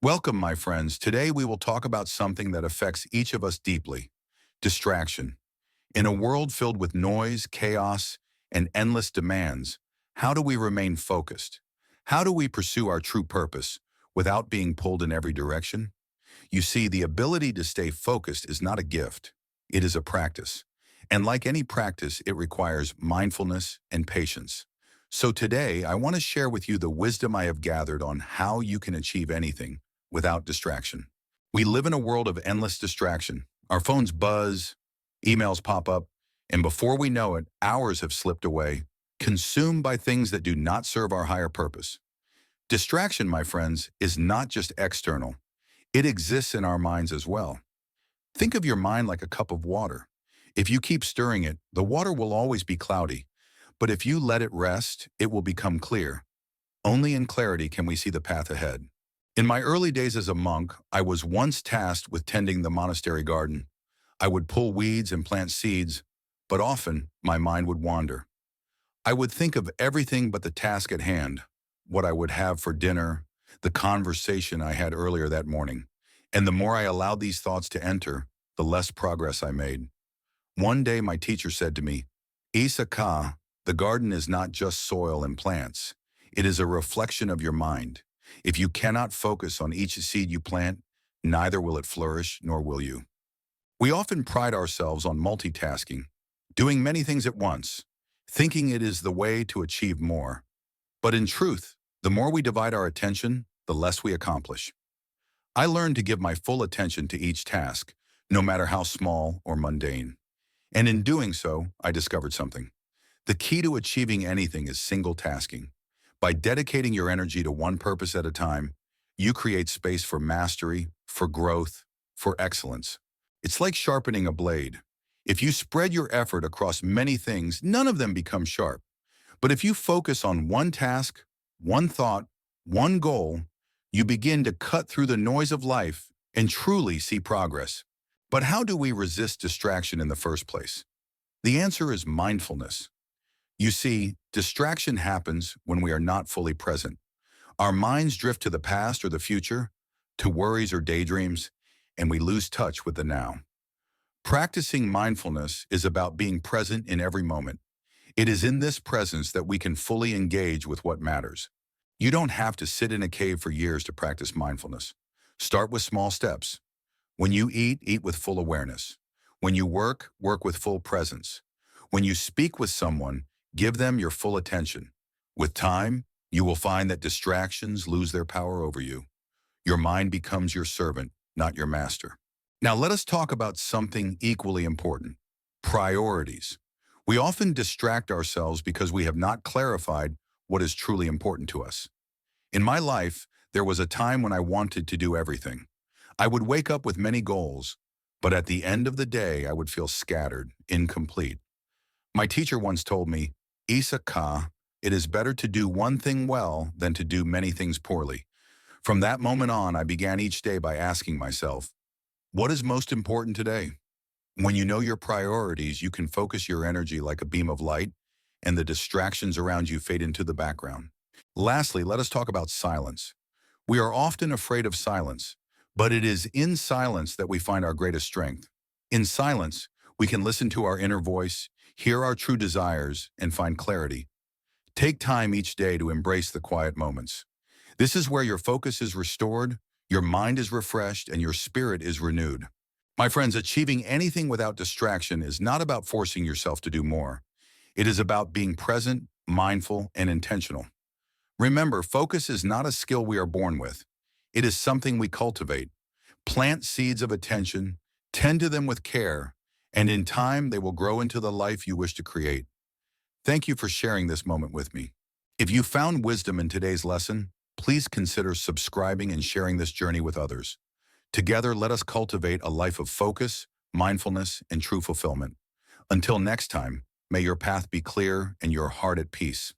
Welcome, my friends. Today we will talk about something that affects each of us deeply: distraction. In a world filled with noise, chaos, and endless demands, how do we remain focused? How do we pursue our true purpose without being pulled in every direction? You see, the ability to stay focused is not a gift. It is a practice. And like any practice, it requires mindfulness and patience. So today, I want to share with you the wisdom I have gathered on how you can achieve anything without distraction. We live in a world of endless distraction. Our phones buzz, emails pop up, and before we know it, hours have slipped away, consumed by things that do not serve our higher purpose. Distraction, my friends, is not just external. It exists in our minds as well. Think of your mind like a cup of water. If you keep stirring it, the water will always be cloudy. But if you let it rest, it will become clear. Only in clarity can we see the path ahead. In my early days as a monk, I was once tasked with tending the monastery garden. I would pull weeds and plant seeds, but often my mind would wander. I would think of everything but the task at hand, what I would have for dinner, the conversation I had earlier that morning. And the more I allowed these thoughts to enter, the less progress I made. One day my teacher said to me, "Esa Kha, the garden is not just soil and plants. It is a reflection of your mind. If you cannot focus on each seed you plant, neither will it flourish nor will you." We often pride ourselves on multitasking, doing many things at once, thinking it is the way to achieve more. But in truth, the more we divide our attention, the less we accomplish. I learned to give my full attention to each task, no matter how small or mundane. And in doing so, I discovered something. The key to achieving anything is single tasking. By dedicating your energy to one purpose at a time, you create space for mastery, for growth, for excellence. It's like sharpening a blade. If you spread your effort across many things, none of them become sharp. But if you focus on one task, one thought, one goal, you begin to cut through the noise of life and truly see progress. But how do we resist distraction in the first place? The answer is mindfulness. You see, distraction happens when we are not fully present. Our minds drift to the past or the future, to worries or daydreams, and we lose touch with the now. Practicing mindfulness is about being present in every moment. It is in this presence that we can fully engage with what matters. You don't have to sit in a cave for years to practice mindfulness. Start with small steps. When you eat, eat with full awareness. When you work, work with full presence. When you speak with someone, give them your full attention. With time, you will find that distractions lose their power over you. Your mind becomes your servant, not your master. Now let us talk about something equally important: priorities. We often distract ourselves because we have not clarified what is truly important to us. In my life, there was a time when I wanted to do everything. I would wake up with many goals, but at the end of the day, I would feel scattered, incomplete. My teacher once told me, "Esa Kha, it is better to do one thing well than to do many things poorly." From that moment on, I began each day by asking myself, what is most important today? When you know your priorities, you can focus your energy like a beam of light, and the distractions around you fade into the background. Lastly, let us talk about silence. We are often afraid of silence, but it is in silence that we find our greatest strength. In silence, we can listen to our inner voice, hear our true desires, and find clarity. Take time each day to embrace the quiet moments. This is where your focus is restored, your mind is refreshed, and your spirit is renewed. My friends, achieving anything without distraction is not about forcing yourself to do more. It is about being present, mindful, and intentional. Remember, focus is not a skill we are born with. It is something we cultivate. Plant seeds of attention, tend to them with care, and in time they will grow into the life you wish to create. Thank you for sharing this moment with me. If you found wisdom in today's lesson, please consider subscribing and sharing this journey with others. Together, let us cultivate a life of focus, mindfulness, and true fulfillment. Until next time, may your path be clear and your heart at peace.